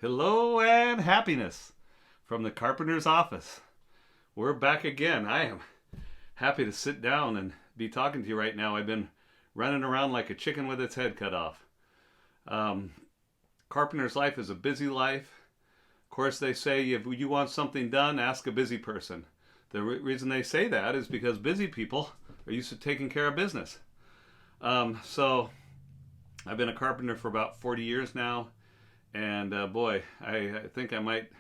Hello and happiness from the carpenter's office. We're back again. I am happy to sit down and be talking to you right now. I've been running around like a chicken with its head cut off. Um, Carpenter's life is a busy life. Of course, they say if you want something done, ask a busy person. The reason they say that is because busy people are used to taking care of business. So I've been a carpenter for about 40 years now. And boy, I think I might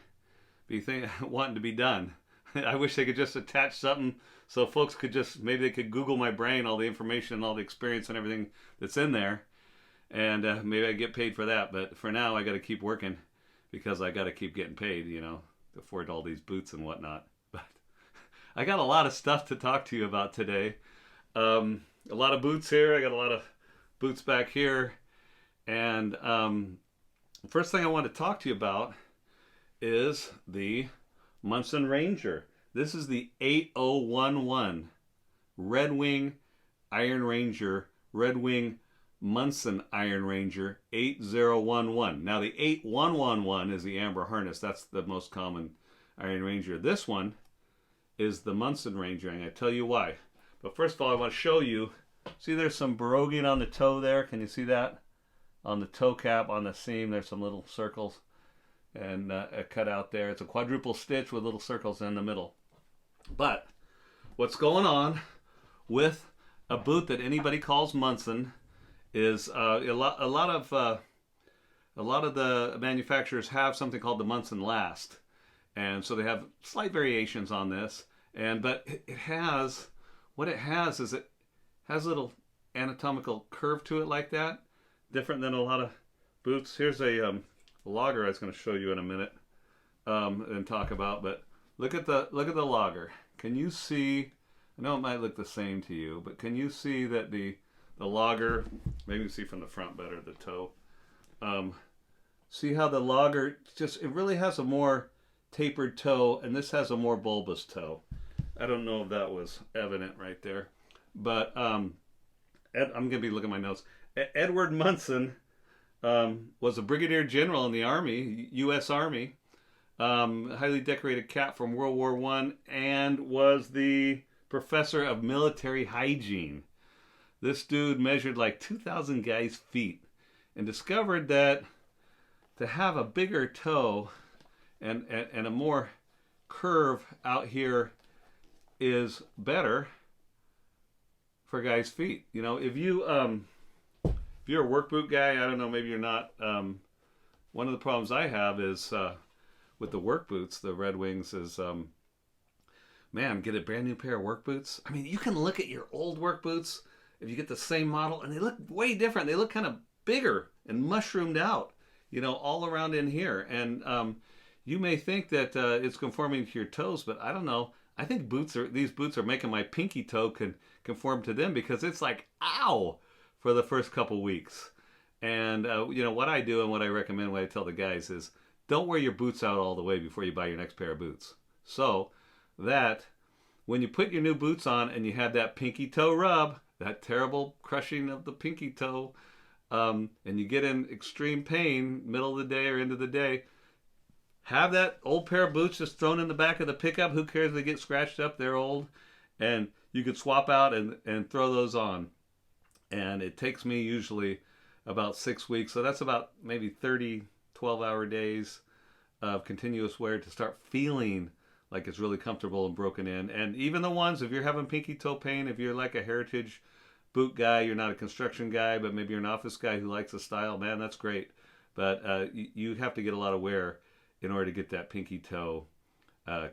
be wanting to be done. I wish they could just attach something so folks could just, maybe they could Google my brain, all the information and all the experience and everything that's in there. And maybe I get paid for that. But for now, I got to keep working because I got to keep getting paid, to afford all these boots and whatnot. But I got a lot of stuff to talk to you about today. A lot of boots here. I got a lot of boots back here. And first thing I want to talk to you about is the Munson Ranger. This is the 8011 Red Wing Iron Ranger, Red Wing Munson Iron Ranger 8011. Now the 8111 is the amber harness. That's the most common Iron Ranger. This one is the Munson Ranger, and I tell you why. But first of all, I want to show you. See, there's some broguing on the toe there. Can you see that? On the toe cap, on the seam, there's some little circles and cut out there. It's a quadruple stitch with little circles in the middle. But what's going on with a boot that anybody calls Munson is a lot of the manufacturers have something called the Munson Last, and so they have slight variations on this. But it has what it has is it has a little anatomical curve to it like that. Different than a lot of boots. Here's a logger I was going to show you in a minute and talk about. But look at the logger. Can you see? I know it might look the same to you, but can you see that the logger? Maybe you can see from the front better the toe. See how the logger it really has a more tapered toe, and this has a more bulbous toe. I don't know if that was evident right there, but I'm going to be looking at my notes. Edward Munson was a brigadier general in the Army, U.S. Army, highly decorated cap from World War I, and was the professor of military hygiene. This dude measured like 2,000 guys' feet and discovered that to have a bigger toe and a more curve out here is better for guys' feet. If you're a work boot guy, I don't know, maybe you're not. One of the problems I have is with the work boots, the Red Wings, is, get a brand new pair of work boots. I mean, you can look at your old work boots if you get the same model, and they look way different. They look kind of bigger and mushroomed out, all around in here. And you may think that it's conforming to your toes, but I don't know. I think these boots are making my pinky toe conform to them because it's like, ow! For the first couple weeks. And what I do and what I recommend, what I tell the guys is don't wear your boots out all the way before you buy your next pair of boots, so that when you put your new boots on and you have that pinky toe rub, that terrible crushing of the pinky toe, and you get in extreme pain middle of the day or end of the day, have that old pair of boots just thrown in the back of the pickup. Who cares if they get scratched up? They're old, and you could swap out and throw those on. And it takes me usually about 6 weeks. So that's about maybe 30, 12-hour days of continuous wear to start feeling like it's really comfortable and broken in. And even the ones, if you're having pinky toe pain, if you're like a heritage boot guy, you're not a construction guy, but maybe you're an office guy who likes the style, man, that's great. But you have to get a lot of wear in order to get that pinky toe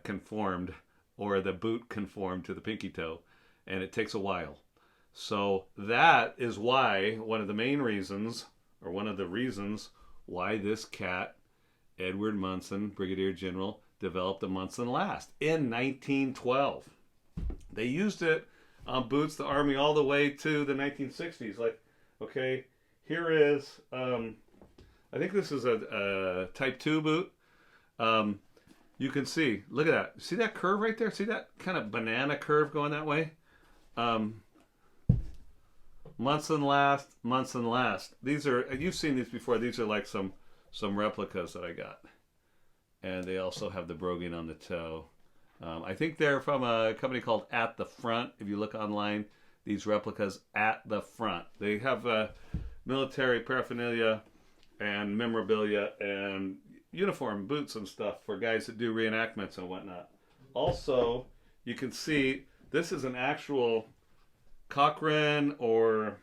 conformed, or the boot conformed to the pinky toe. And it takes a while. So that is why one of the reasons why this cat, Edward Munson, Brigadier General, developed the Munson Last in 1912. They used it on boots, the Army, all the way to the 1960s. Here is, I think this is a Type 2 boot. You can see, look at that. See that curve right there? See that kind of banana curve going that way? Munson Last. These are, you've seen these before. These are like some some replicas that I got. And they also have the broguing on the toe. I think they're from a company called At the Front. If you look online, these replicas At the Front. They have military paraphernalia and memorabilia and uniform boots and stuff for guys that do reenactments and whatnot. Also, you can see this is an actual Cochrane or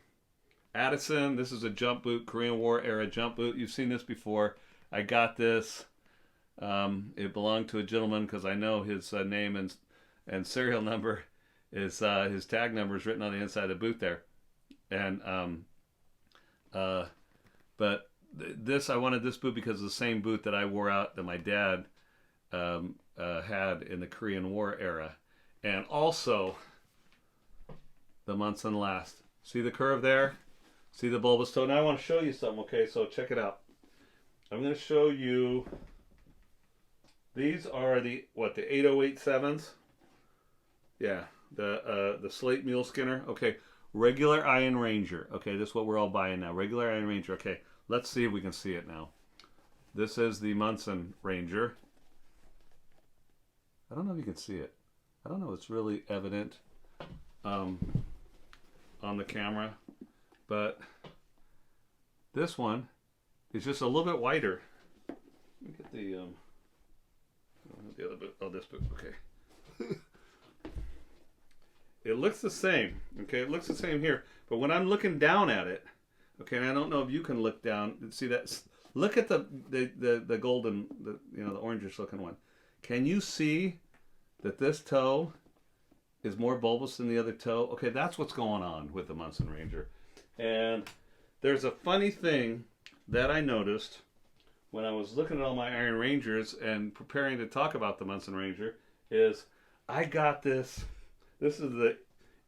Addison. This is a jump boot, Korean War era jump boot. You've seen this before. I got this. It belonged to a gentleman because I know his name and serial number is his tag number is written on the inside of the boot there. And but this I wanted this boot because of the same boot that I wore out that my dad had in the Korean War era, and also the Munson Last. See the curve there? See the bulbous toe? Now I want to show you something. Okay, so check it out. I'm going to show you. These are the 8087s. Yeah, the slate mule skinner. Okay, regular Iron Ranger. Okay, this is what we're all buying now. Regular Iron Ranger. Okay, let's see if we can see it now. This is the Munson Ranger. I don't know if you can see it. I don't know if it's really evident on the camera, but this one is just a little bit wider. Let me get the other boot. Oh, this boot. Okay. It looks the same. Okay, it looks the same here. But when I'm looking down at it, okay, and I don't know if you can look down and see that. Look at the golden, the orangish looking one. Can you see that this toe is more bulbous than the other toe? Okay, that's what's going on with the Munson Ranger. And there's a funny thing that I noticed when I was looking at all my Iron Rangers and preparing to talk about the Munson Ranger is I got this. This is the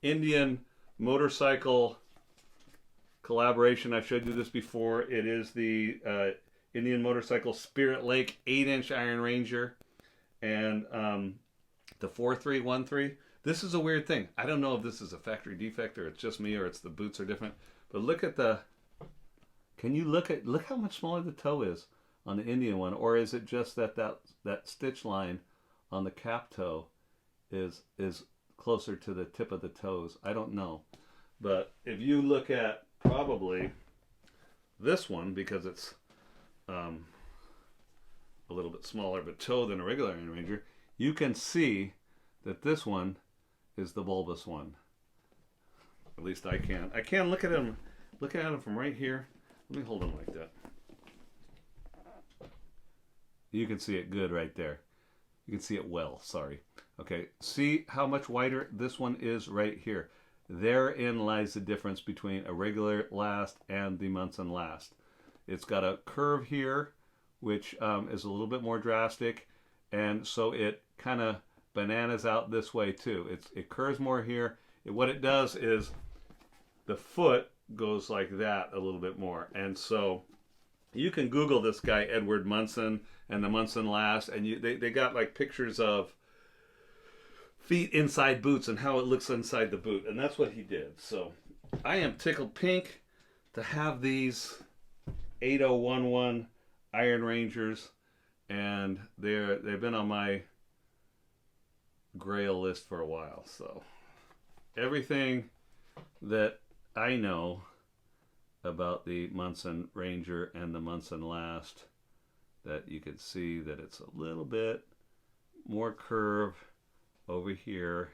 Indian motorcycle collaboration. I've showed you this before. It is the Indian Motorcycle Spirit Lake 8-inch Iron Ranger and the 4313. This is a weird thing. I don't know if this is a factory defect or it's just me or it's the boots are different. But look at can you look how much smaller the toe is on the Indian one, or is it just that stitch line on the cap toe is closer to the tip of the toes? I don't know. But if you look at probably this one, because it's a little bit smaller of a toe than a regular Iron Ranger, you can see that this one is the bulbous one. At least I can. I can look at him from right here. Let me hold him like that. You can see it good right there. You can see it well, sorry. Okay, see how much wider this one is right here. Therein lies the difference between a regular Last and the Munson Last. It's got a curve here, which is a little bit more drastic, and so it kind of bananas out this way too. It curves more here. What it does is the foot goes like that a little bit more, and so you can Google this guy Edward Munson and the Munson Last, and they got like pictures of feet inside boots and how it looks inside the boot, and that's what he did. So I am tickled pink to have these 8011 Iron Rangers, and they've been on my grail list for a while. So everything that I know about the Munson Ranger and the Munson Last, that you could see that it's a little bit more curve over here,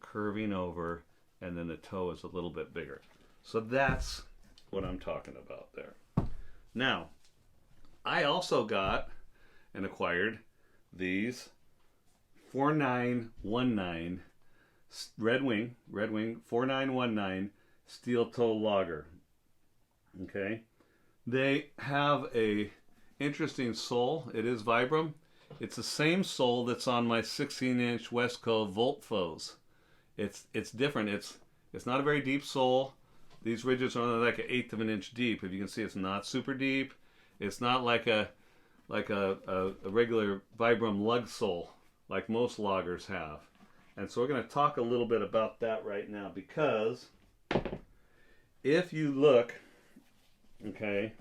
curving over, and then the toe is a little bit bigger. So that's what I'm talking about there. Now, I also got and acquired these 4919 Red Wing 4919 steel toe logger. Okay, they have a interesting sole. It is Vibram. It's the same sole that's on my 16-inch Westco Voltfos. It's different. It's not a very deep sole. These ridges are only like 1/8 of an inch deep. If you can see, it's not super deep. It's not like a regular Vibram lug sole like most loggers have. And so we're going to talk a little bit about that right now, because if you look, okay,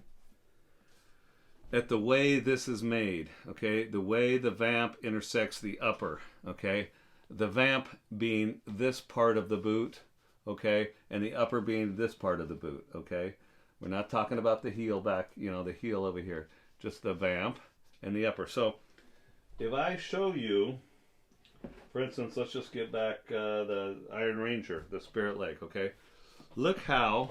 at the way this is made, okay, the way the vamp intersects the upper, okay, the vamp being this part of the boot, okay, and the upper being this part of the boot, okay. We're not talking about the heel back, you know, the heel over here, just the vamp and the upper. So if I show you, for instance, let's just get back the Iron Ranger, the Spirit Lake, okay. Look how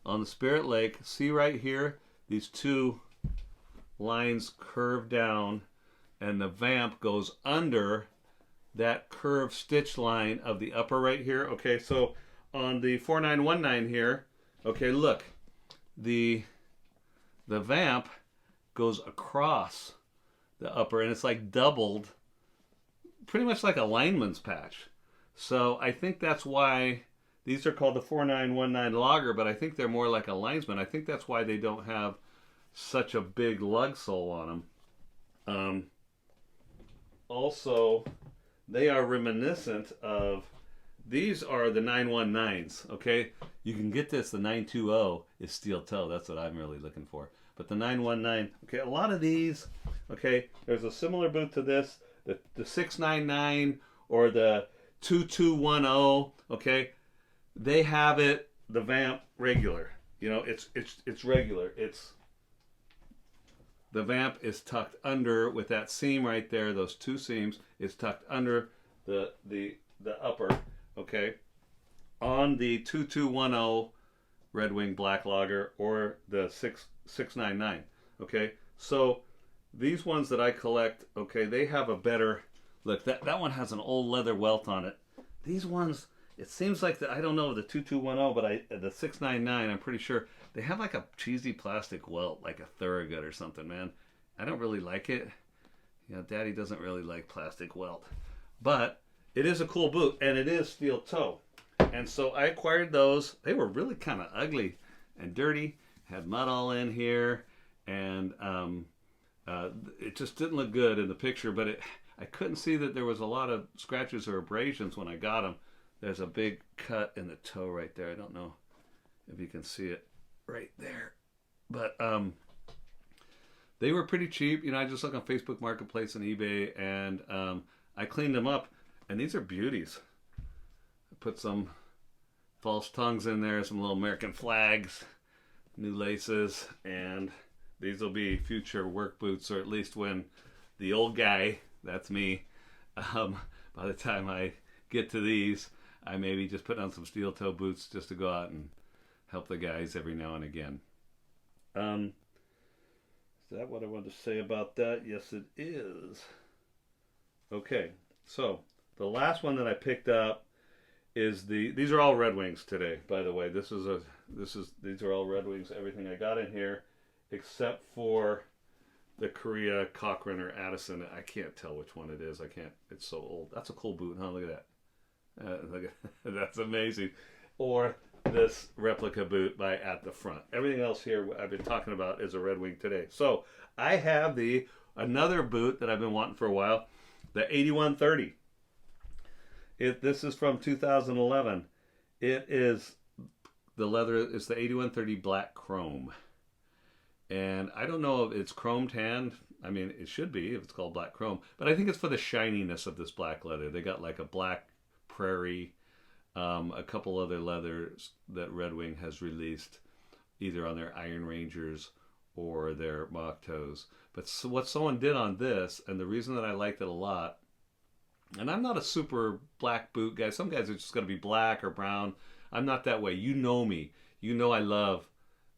on the Spirit Lake, see right here, these two lines curve down and the vamp goes under that curved stitch line of the upper right here. Okay, so on the 4919 here, okay, look, the vamp goes across the upper and it's like doubled, pretty much like a lineman's patch. So I think that's why these are called the 4919 logger, but I think they're more like a linesman. I think that's why they don't have such a big lug sole on them. Also, they are reminiscent of, these are the 919s, okay? You can get this, the 920 is steel toe. That's what I'm really looking for. But the 919, okay, a lot of these, okay, there's a similar boot to this, the 699 or the 2210, okay? They have it, the vamp regular. You know, it's regular. It's the vamp is tucked under with that seam right there, those two seams, it's tucked under the upper, okay? On the 2210 Red Wing Black Logger or the 699, okay? So these ones that I collect, okay, they have a better, look, that one has an old leather welt on it. These ones, it seems like I don't know the 2210, but the 699, I'm pretty sure they have like a cheesy plastic welt, like a Thorogood or something, man. I don't really like it. You know, Daddy doesn't really like plastic welt. But it is a cool boot, and it is steel toe. And so I acquired those. They were really kind of ugly and dirty, had mud all in here, and it just didn't look good in the picture, but I couldn't see that there was a lot of scratches or abrasions when I got them. There's a big cut in the toe right there. I don't know if you can see it right there. But they were pretty cheap. You know, I just looked on Facebook Marketplace and eBay, and I cleaned them up, and these are beauties. I put some false tongues in there, some little American flags, new laces, and these will be future work boots, or at least when the old guy, that's me, by the time I get to these, I maybe just put on some steel toe boots just to go out and help the guys every now and again. Is that what I wanted to say about that? Yes, it is. Okay, so the last one that I picked up is these are all Red Wings today, by the way. These are all Red Wings, everything I got in here, except for the Korea Cochrane or Addison. I can't tell which one it is. I can't, it's so old. That's a cool boot, huh? Look at that. That's amazing. Or this replica boot by At the Front. Everything else here I've been talking about is a Red Wing today. So I have another boot that I've been wanting for a while, the 8130. This is from 2011. It is the leather. It's the 8130 black chrome, and I don't know if it's chrome tanned. I mean, it should be if it's called black chrome, but I think it's for the shininess of this black leather. They got like a black prairie, a couple other leathers that Red Wing has released, either on their Iron Rangers or their mock toes. But what someone did on this, and the reason that I liked it a lot, and I'm not a super black boot guy. Some guys are just going to be black or brown. I'm not that way. You know me. You know I love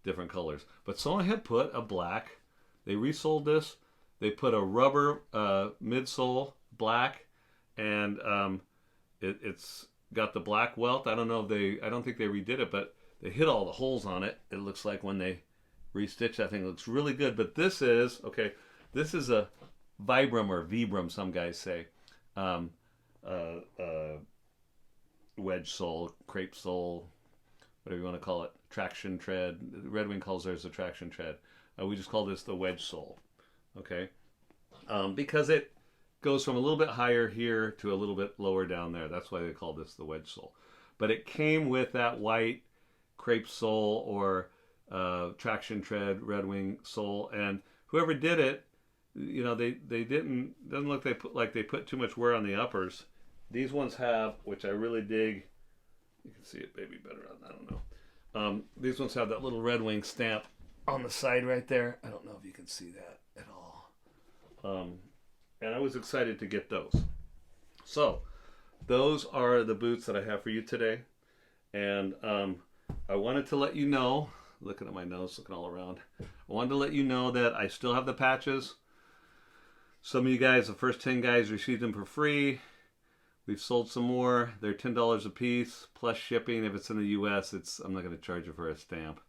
different colors. But someone had put a black. They resold this. They put a rubber midsole black, and it's got the black welt. I don't know if I don't think they redid it, but they hit all the holes on it. It looks like when they restitched that thing. It looks really good. But this is a Vibram or Vibram, some guys say. Wedge sole, crepe sole, whatever you want to call it, traction tread. Red Wing calls theirs a traction tread. We just call this the wedge sole, okay? Because it goes from a little bit higher here to a little bit lower down there. That's why they call this the wedge sole. But it came with that white crepe sole or traction tread Red Wing sole, and whoever did it, you know, they didn't, doesn't look like they put too much wear on the uppers. These ones have, which I really dig. You can see it maybe better on, I don't know. These ones have that little Red Wing stamp on the side right there. I don't know if you can see that at all. And I was excited to get those. So those are the boots that I have for you today. And I wanted to let you know, looking at my nose, looking all around, I wanted to let you know that I still have the patches. Some of you guys, the first 10 guys, received them for free. We've sold some more. They're $10 a piece plus shipping. If it's in the U.S., I'm not going to charge you for a stamp.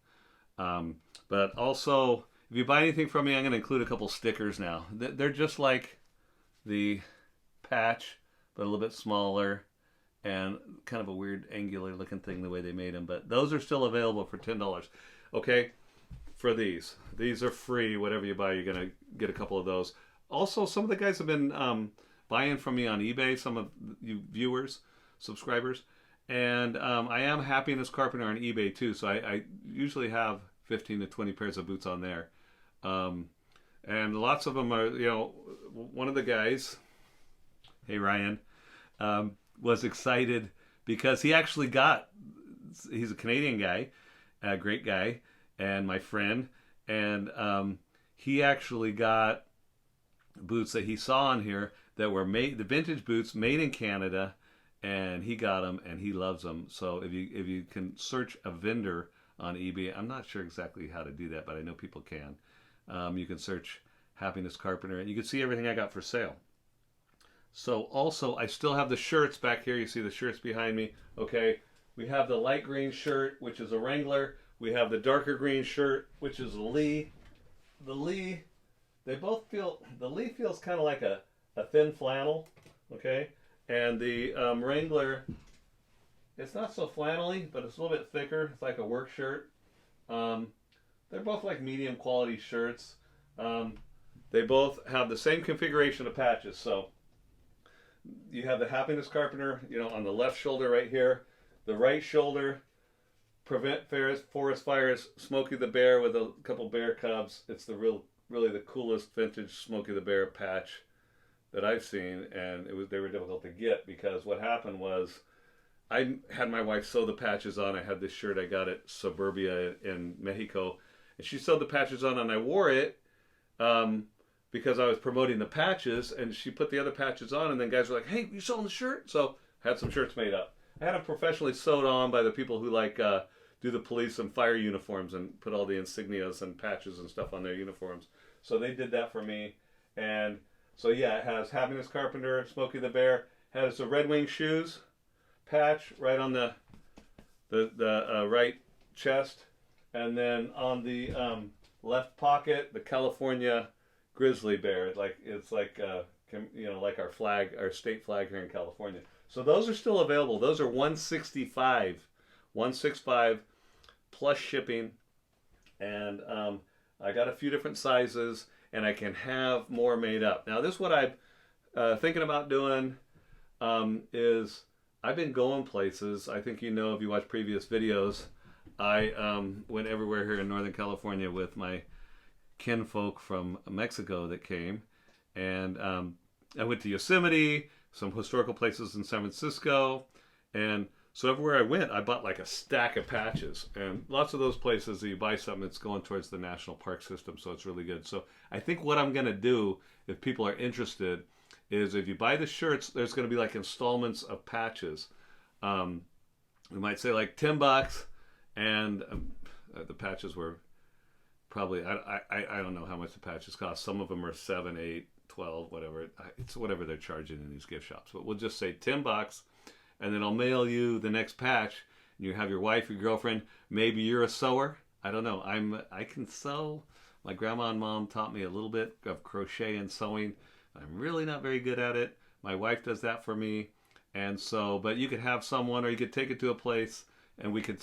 But also, if you buy anything from me, I'm going to include a couple stickers now. They're just like the patch, but a little bit smaller and kind of a weird angular looking thing the way they made them. But those are still available for $10. Okay, for these. These are free. Whatever you buy, you're going to get a couple of those. Also, some of the guys have been buying from me on eBay, some of you viewers, subscribers. And I am Happiness Carpenter on eBay too, so I usually have 15 to 20 pairs of boots on there. And lots of them are, you know, one of the guys, hey Ryan, was excited because he actually got, he's a Canadian guy, a great guy, and my friend, and he actually got boots that he saw on here that were made, the vintage boots made in Canada, and he got them and he loves them. So if you can search a vendor on eBay, I'm not sure exactly how to do that, but I know people can. You can search Happiness Carpenter and you can see everything I got for sale. So also, I still have the shirts back here. You see the shirts behind me. Okay, we have the light green shirt, which is a Wrangler. We have the darker green shirt, which is a Lee. The Lee, they both feel, the Lee feels kind of like a thin flannel, okay? And the Wrangler, it's not so flannelly, but it's a little bit thicker. It's like a work shirt. They're both like medium quality shirts. They both have the same configuration of patches. So you have the Happiness Carpenter, you know, on the left shoulder right here. The right shoulder, Prevent Forest Fires, Smokey the Bear with a couple bear cubs. It's the really the coolest vintage Smokey the Bear patch that I've seen, and they were difficult to get because what happened was I had my wife sew the patches on. I had this shirt I got at Suburbia in Mexico, and she sewed the patches on, and I wore it because I was promoting the patches, and she put the other patches on, and then guys were like, "Hey, you sewing the shirt?" So I had some shirts made up. I had them professionally sewed on by the people who like do the police and fire uniforms and put all the insignias and patches and stuff on their uniforms. So they did that for me, and so yeah, it has Happiness Carpenter, Smokey the Bear, has the Red Wing shoes patch right on the right chest, and then on the left pocket, the California grizzly bear. It's like you know, like our flag, our state flag here in California. So those are still available. Those are $165 plus shipping, and I got a few different sizes, and I can have more made up. Now, this is what I'm thinking about doing is I've been going places. I think you know if you watch previous videos, I went everywhere here in Northern California with my kinfolk from Mexico that came, and I went to Yosemite, some historical places in San Francisco, and so everywhere I went, I bought like a stack of patches, and lots of those places that you buy something, it's going towards the national park system, so it's really good. So I think what I'm going to do, if people are interested, is if you buy the shirts, there's going to be like installments of patches. We might say like $10, and the patches were probably, I don't know how much the patches cost. Some of them are 7, 8, 12, whatever. It's whatever they're charging in these gift shops. But we'll just say $10, and then I'll mail you the next patch. And you have your wife, your girlfriend. Maybe you're a sewer. I don't know. I can sew. My grandma and mom taught me a little bit of crochet and sewing. I'm really not very good at it. My wife does that for me. And so, but you could have someone, or you could take it to a place, and we could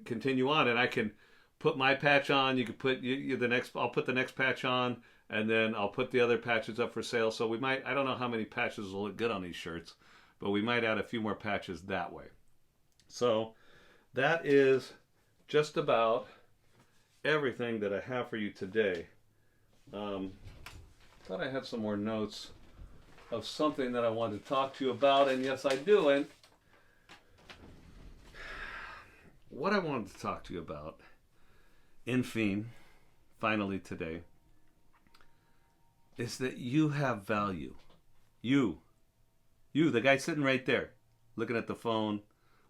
continue on, and I can put my patch on. You could put the next. I'll put the next patch on, and then I'll put the other patches up for sale. So we might. I don't know how many patches will look good on these shirts, but we might add a few more patches that way. So that is just about everything that I have for you today. Um, thought I had some more notes of something that I wanted to talk to you about, and yes, I do. And what I wanted to talk to you about, in fine, finally today, is that you have value. You, the guy sitting right there, looking at the phone,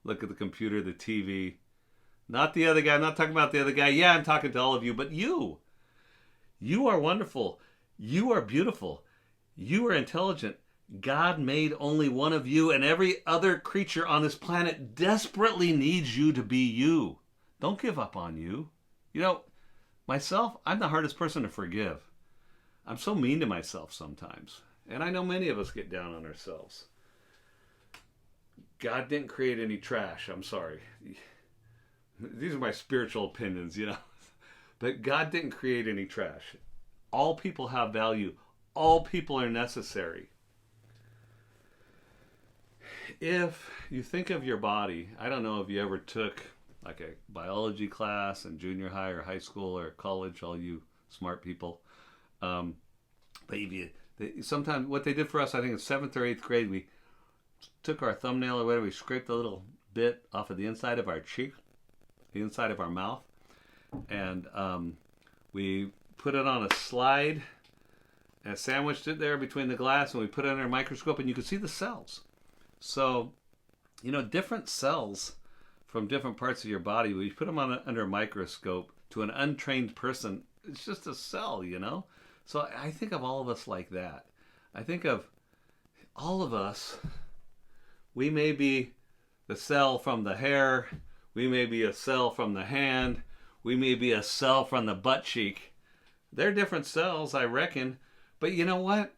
look at the computer, the TV. Not the other guy. I'm not talking about the other guy. Yeah, I'm talking to all of you, but you. You are wonderful. You are beautiful. You are intelligent. God made only one of you, and every other creature on this planet desperately needs you to be you. Don't give up on you. You know, myself, I'm the hardest person to forgive. I'm so mean to myself sometimes. And I know many of us get down on ourselves. God didn't create any trash. I'm sorry. These are my spiritual opinions, you know. But God didn't create any trash. All people have value. All people are necessary. If you think of your body, I don't know if you ever took like a biology class in junior high or high school or college, all you smart people. But if you, sometimes what they did for us, I think in 7th or 8th grade, we took our thumbnail or whatever, we scraped a little bit off of the inside of our cheek, the inside of our mouth, and we put it on a slide and sandwiched it there between the glass, and we put it under a microscope, and you could see the cells. So, you know, different cells from different parts of your body, when you put them under a microscope, to an untrained person, it's just a cell, you know? So I think of all of us like that. I think of all of us, we may be the cell from the hair, we may be a cell from the hand, we may be a cell from the butt cheek. They're different cells, I reckon. But you know what?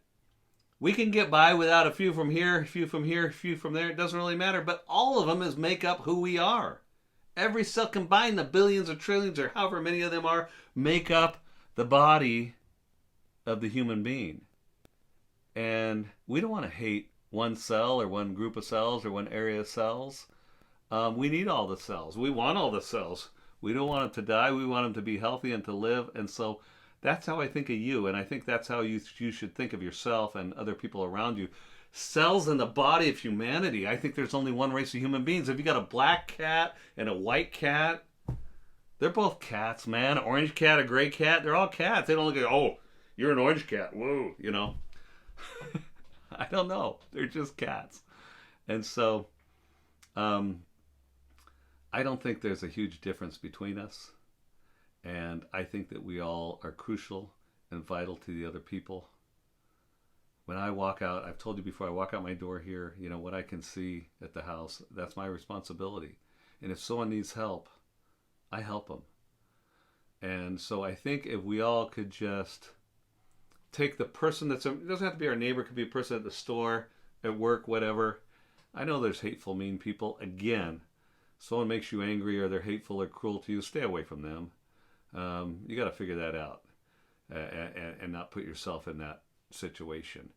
We can get by without a few from here, a few from here, a few from there. It doesn't really matter. But all of them is make up who we are. Every cell combined, the billions or trillions or however many of them are, make up the body of the human being. And we don't want to hate one cell or one group of cells or one area of cells. We need all the cells. We want all the cells. We don't want them to die. We want them to be healthy and to live. And so that's how I think of you. And I think that's how you should think of yourself and other people around you. Cells in the body of humanity. I think there's only one race of human beings. If you got a black cat and a white cat, they're both cats, man. An orange cat, a gray cat, they're all cats. They don't look at, oh, you're an orange cat. Whoa, you know. I don't know. They're just cats. And so I don't think there's a huge difference between us. And I think that we all are crucial and vital to the other people. When I walk out, I've told you before, I walk out my door here, you know, what I can see at the house, that's my responsibility. And if someone needs help, I help them. And so I think if we all could just take the person it doesn't have to be our neighbor, it could be a person at the store, at work, whatever. I know there's hateful, mean people. Again, someone makes you angry or they're hateful or cruel to you, stay away from them. You got to figure that out and not put yourself in that situation.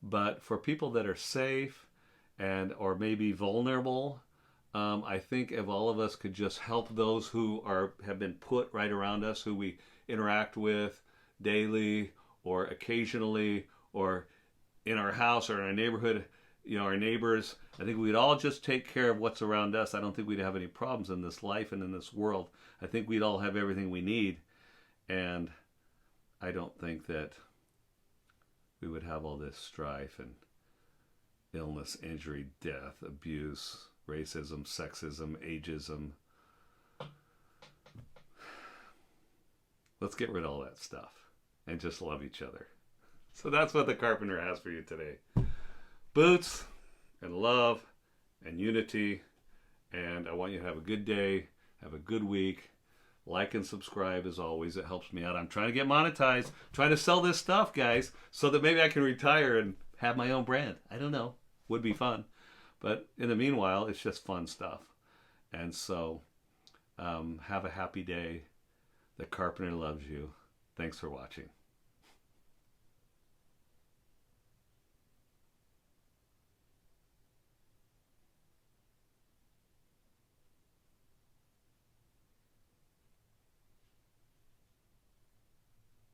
But for people that are safe and or maybe vulnerable, I think if all of us could just help those who have been put right around us, who we interact with daily or occasionally or in our house or in our neighborhood, you know, our neighbors, I think we'd all just take care of what's around us. I don't think we'd have any problems in this life and in this world. I think we'd all have everything we need. And I don't think that we would have all this strife and illness, injury, death, abuse, racism, sexism, ageism. Let's get rid of all that stuff and just love each other. So that's what the Carpenter has for you today. Boots and love and unity. And I want you to have a good day, have a good week. Like and subscribe as always. It helps me out. I'm trying to get monetized, trying to sell this stuff, guys, so that maybe I can retire and have my own brand. I don't know. Would be fun. But in the meanwhile, it's just fun stuff. And so have a happy day. The Carpenter loves you. Thanks for watching.